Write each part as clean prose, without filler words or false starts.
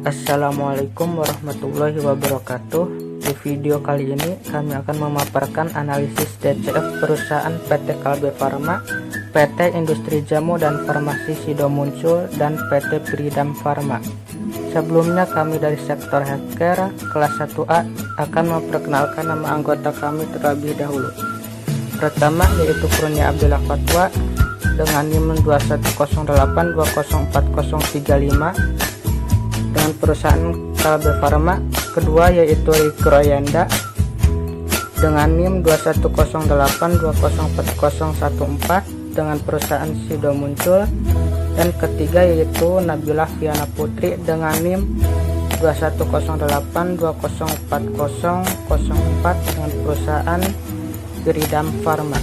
Assalamualaikum warahmatullahi wabarakatuh. Di video kali ini kami akan memaparkan analisis DCF perusahaan PT Kalbe Farma, PT Industri Jamu dan Farmasi Sido Muncul, dan PT Pridam Farma. Sebelumnya kami dari sektor healthcare kelas 1A akan memperkenalkan nama anggota kami terlebih dahulu. Pertama yaitu Kurnia Abdullah Fatwa dengan NIM 2108204035 dengan perusahaan Kalbe Farma. Kedua yaitu Riko Royanda dengan NIM 2108204014 dengan perusahaan Sido Muncul. Dan ketiga yaitu Nabila Fiana Putri dengan NIM 2108204004 dengan perusahaan Pridam Farma.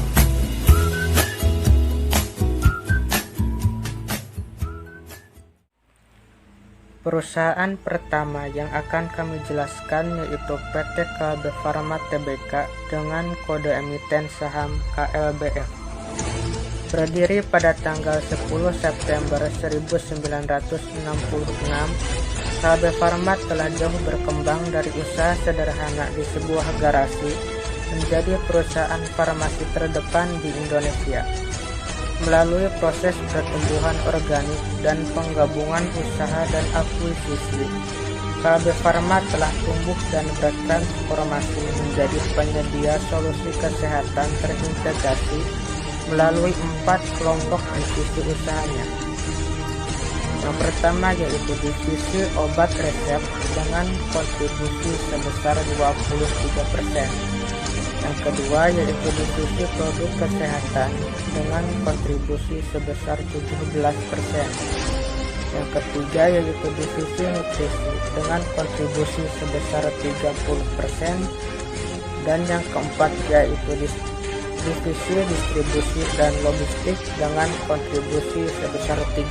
Perusahaan pertama yang akan kami jelaskan yaitu PT Kalbe Farma Tbk dengan kode emiten saham KLBF. Berdiri pada tanggal 10 September 1966, Kalbe Farma telah jauh berkembang dari usaha sederhana di sebuah garasi menjadi perusahaan farmasi terdepan di Indonesia. Melalui proses pertumbuhan organik dan penggabungan usaha dan akuisisi, Kalbe Farma telah tumbuh dan bertransformasi menjadi penyedia solusi kesehatan terintegrasi melalui 4 kelompok divisi usahanya. Yang pertama yaitu divisi obat resep dengan kontribusi sebesar 23%. Yang kedua yaitu divisi produk kesehatan dengan kontribusi sebesar 17%. Yang ketiga yaitu divisi nutrisi dengan kontribusi sebesar 30%. Dan yang keempat yaitu divisi distribusi dan logistik dengan kontribusi sebesar 30%.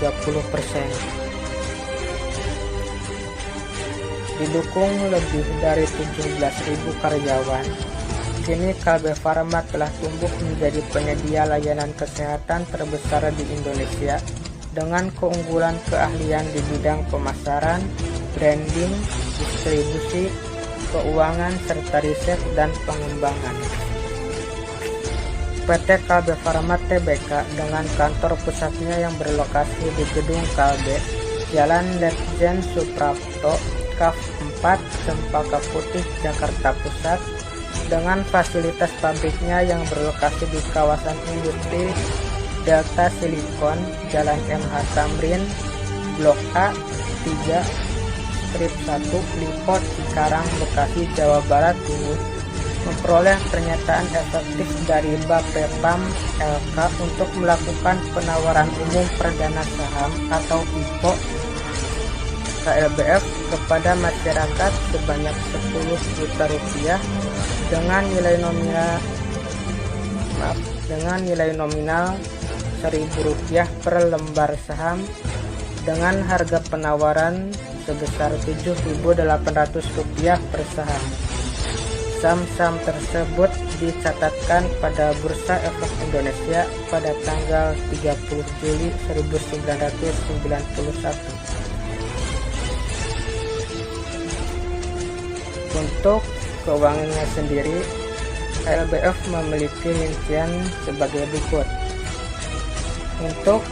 Didukung lebih dari 17.000 karyawan, kini Kalbe Farma telah tumbuh menjadi penyedia layanan kesehatan terbesar di Indonesia dengan keunggulan keahlian di bidang pemasaran, branding, distribusi, keuangan, serta riset dan pengembangan. PT Kalbe Farma Tbk dengan kantor pusatnya yang berlokasi di Gedung Kalbe, Jalan Letjen Suprapto, Kaf 4, Cempaka Putih, Jakarta Pusat, dengan fasilitas pabriknya yang berlokasi di kawasan industri Delta Silicon, Jalan MH Tamrin, Blok A 3, Strip 1, Lipot, Cikarang, Bekasi, Jawa Barat ini memperoleh pernyataan efektif dari Bapepam LK untuk melakukan penawaran umum perdana saham atau IPO KLBF kepada masyarakat sebanyak 10 juta rupiah dengan nilai nominal Rp1.000 per lembar saham dengan harga penawaran sebesar Rp7.800 per saham. Saham-saham tersebut dicatatkan pada Bursa Efek Indonesia pada tanggal 30 Juli 1991. Untuk keuangannya sendiri, KLBF memiliki rincian sebagai berikut. Untuk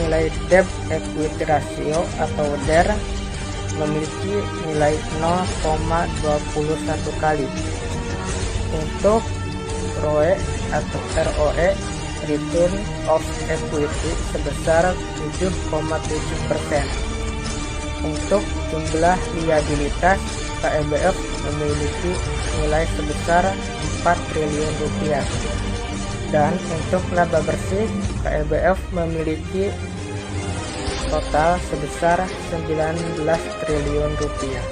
nilai debt equity ratio atau DER memiliki nilai 0,21 kali. Untuk ROE atau ROE return of equity sebesar 7,7%. Untuk jumlah liabilitas, KLBF memiliki nilai sebesar 4 triliun rupiah. Dan untuk laba bersih, KLBF memiliki total sebesar 19 triliun rupiah.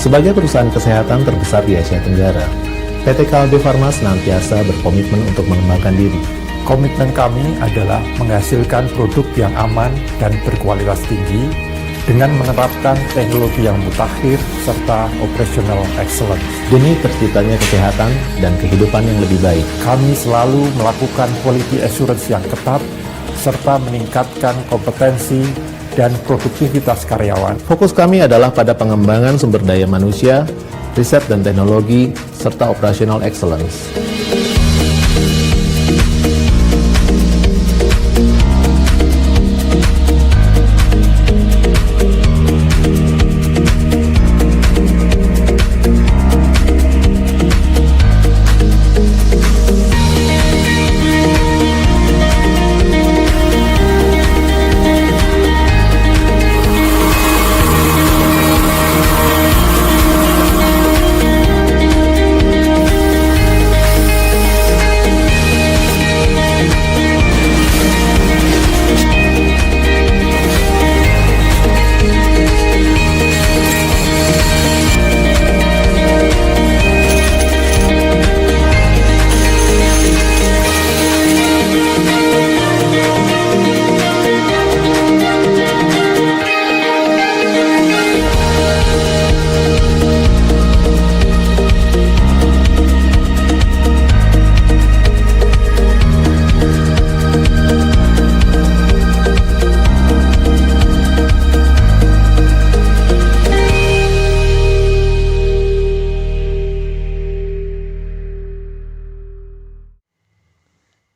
Sebagai perusahaan kesehatan terbesar di Asia Tenggara, PT Kalbe Farma senantiasa berkomitmen untuk mengembangkan diri. Komitmen kami adalah menghasilkan produk yang aman dan berkualitas tinggi dengan menerapkan teknologi yang mutakhir serta operational excellence. Demi terciptanya kesehatan dan kehidupan yang lebih baik, Kami selalu melakukan quality assurance yang ketat serta meningkatkan kompetensi dan produktivitas karyawan. fokus kami adalah pada pengembangan sumber daya manusia, riset dan teknologi, serta operational excellence.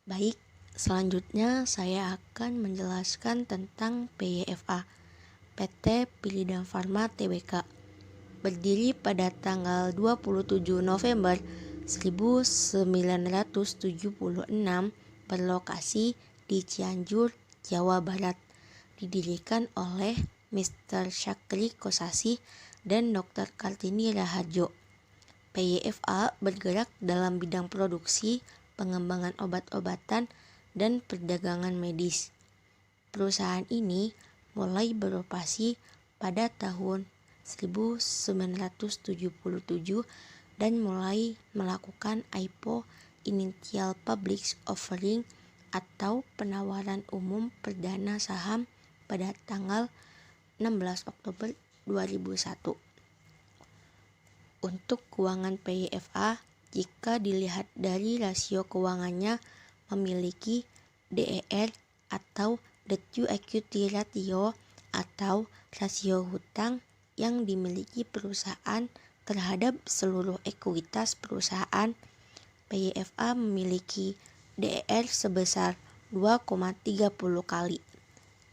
Baik, selanjutnya saya akan menjelaskan tentang PYFA, PT Pilidam Farma Tbk. Berdiri pada tanggal 27 November 1976, berlokasi di Cianjur, Jawa Barat. Didirikan oleh Mr. Syakri Kosasi dan Dr. Kartini Raharjo. PYFA bergerak dalam bidang produksi, pengembangan obat-obatan, dan perdagangan medis. Perusahaan ini mulai beroperasi pada tahun 1977 dan mulai melakukan IPO (Initial Public Offering) atau penawaran umum perdana saham pada tanggal 16 Oktober 2001. Untuk keuangan PYFA, jika dilihat dari rasio keuangannya, memiliki DER atau Debt to Equity Ratio atau rasio hutang yang dimiliki perusahaan terhadap seluruh ekuitas perusahaan. PYFA memiliki DER sebesar 2,30 kali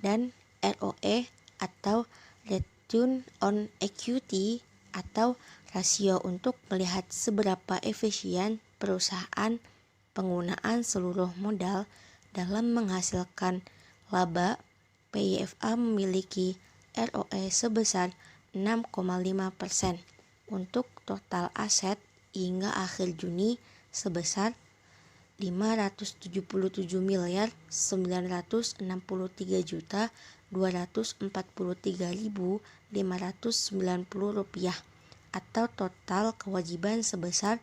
dan ROE atau Return on Equity atau rasio untuk melihat seberapa efisien perusahaan penggunaan seluruh modal dalam menghasilkan laba. PYFA memiliki ROE sebesar 6,5%. Untuk total aset hingga akhir Juni sebesar 579.963.243.590 rupiah, atau total kewajiban sebesar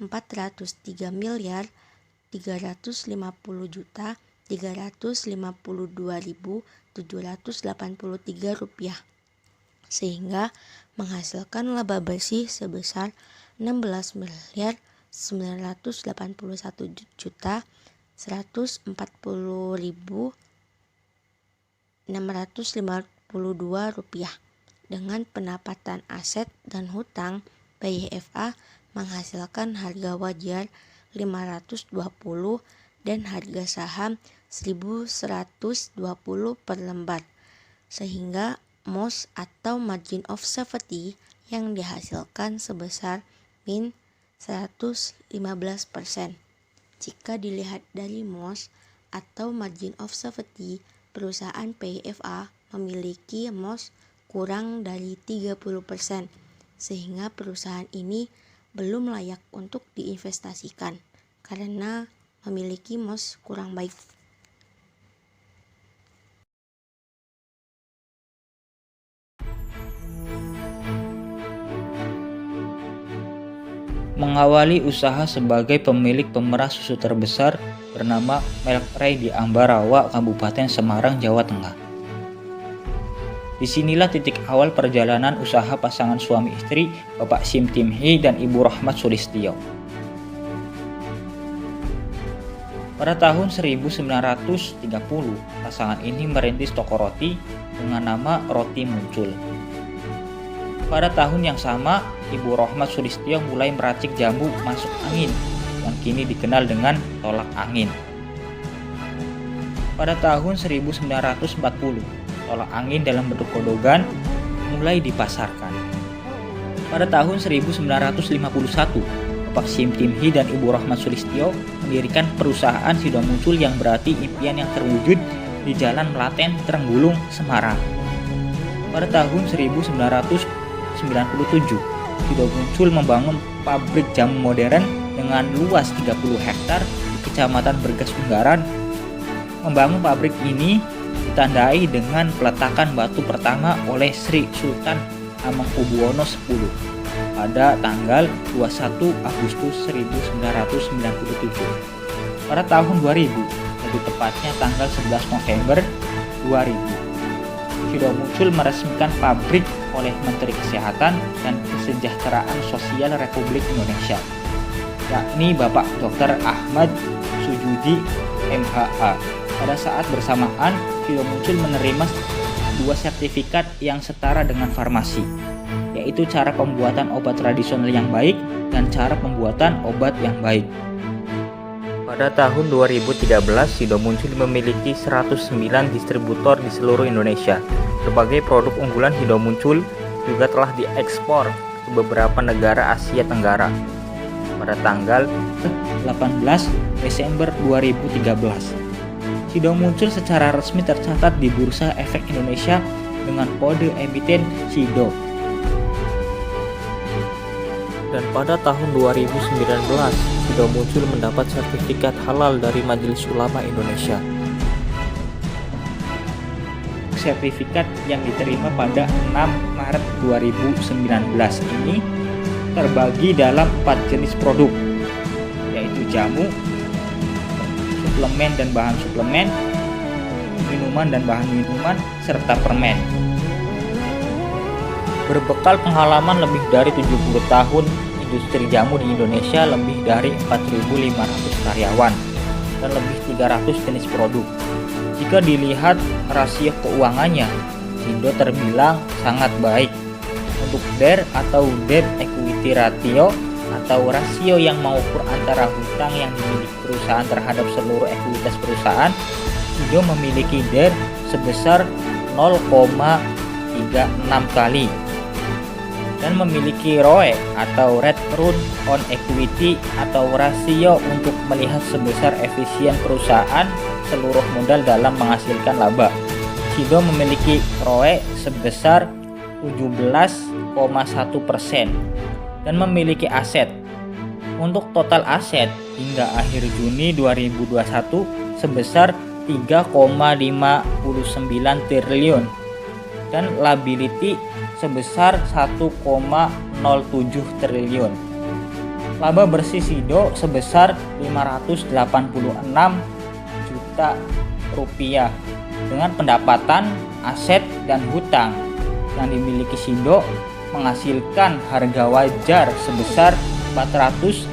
403.350.352.783 rupiah, sehingga menghasilkan laba bersih sebesar 16.981.140.652 rupiah. Dengan pendapatan aset dan hutang, PYFA menghasilkan harga wajar 520 dan harga saham 1.120 per lembar, sehingga MOS atau margin of safety yang dihasilkan sebesar min 115%. Jika dilihat dari MOS atau margin of safety, perusahaan PYFA memiliki MOS kurang dari 30%, sehingga perusahaan ini belum layak untuk diinvestasikan karena memiliki MOS kurang baik. mengawali usaha sebagai pemilik pemerah susu terbesar bernama Melkray di Ambarawa, Kabupaten Semarang, Jawa Tengah. Disinilah titik awal perjalanan usaha pasangan suami istri Bapak Sim Timhi dan Ibu Rohmat Sulistyo. Pada tahun 1930, pasangan ini merintis toko roti dengan nama Roti Muncul. Pada tahun yang sama, Ibu Rohmat Sulistyo mulai meracik jamu masuk angin yang kini dikenal dengan tolak angin. Pada tahun 1940, tolak angin dalam bentuk godogan mulai dipasarkan. Pada tahun 1951, Bapak Sim Timhi dan Ibu Rohmat Sulistyo mendirikan perusahaan Sido Muncul yang berarti impian yang terwujud di Jalan Melaten, Trenggulung, Semarang. Pada tahun 1997, Sido Muncul membangun pabrik jamu modern dengan luas 30 hektar di Kecamatan Bergas, Ungaran. Membangun pabrik ini ditandai dengan peletakan batu pertama oleh Sri Sultan Hamengkubuwono X pada tanggal 21 Agustus 1997. Pada tahun 2000, lebih tepatnya tanggal 11 November 2000, Sido Muncul meresmikan pabrik oleh Menteri Kesehatan dan Kesejahteraan Sosial Republik Indonesia, yakni Bapak Dr. Ahmad Sujudi MHA. Pada saat bersamaan, Sido Muncul menerima 2 sertifikat yang setara dengan farmasi, yaitu cara pembuatan obat tradisional yang baik dan cara pembuatan obat yang baik. Pada tahun 2013, Sido Muncul memiliki 109 distributor di seluruh Indonesia. Berbagai produk unggulan Sido Muncul juga telah diekspor ke beberapa negara Asia Tenggara. Pada tanggal 18 Desember 2013, Sido Muncul secara resmi tercatat di Bursa Efek Indonesia dengan kode emiten SIDO. Dan pada tahun 2019, Sido Muncul mendapat sertifikat halal dari Majelis Ulama Indonesia. Sertifikat yang diterima pada 6 Maret 2019 ini terbagi dalam 4 jenis produk, yaitu jamu, suplemen dan bahan suplemen, minuman dan bahan minuman, serta permen. Berbekal pengalaman lebih dari 70 tahun industri jamu di Indonesia, lebih dari 4.500 karyawan, dan lebih 300 jenis produk. Jika dilihat rasio keuangannya, Sido terbilang sangat baik. Untuk DER atau Debt Equity Ratio atau rasio yang mengukur antara hutang yang dimiliki perusahaan terhadap seluruh ekuitas perusahaan, Sido memiliki DER sebesar 0,36 kali dan memiliki ROE atau Return on Equity atau rasio untuk melihat sebesar efisien perusahaan seluruh modal dalam menghasilkan laba. Sido memiliki ROE sebesar 17,1% dan memiliki aset. Untuk total aset hingga akhir Juni 2021 sebesar 3,59 triliun dan liability sebesar 1,07 triliun. Laba bersih Sido sebesar 586 juta rupiah dengan pendapatan, aset, dan hutang yang dimiliki Sido menghasilkan harga wajar sebesar 469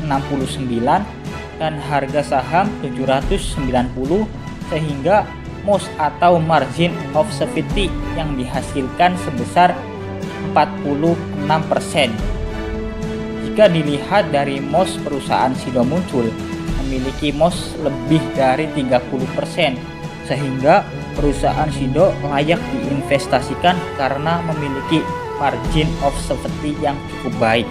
dan harga saham 790 sehingga MOS atau margin of safety yang dihasilkan sebesar 46%. Jika dilihat dari MOS perusahaan Sido Muncul memiliki MOS lebih dari 30%, sehingga perusahaan Sido layak diinvestasikan karena memiliki margin of safety yang cukup baik.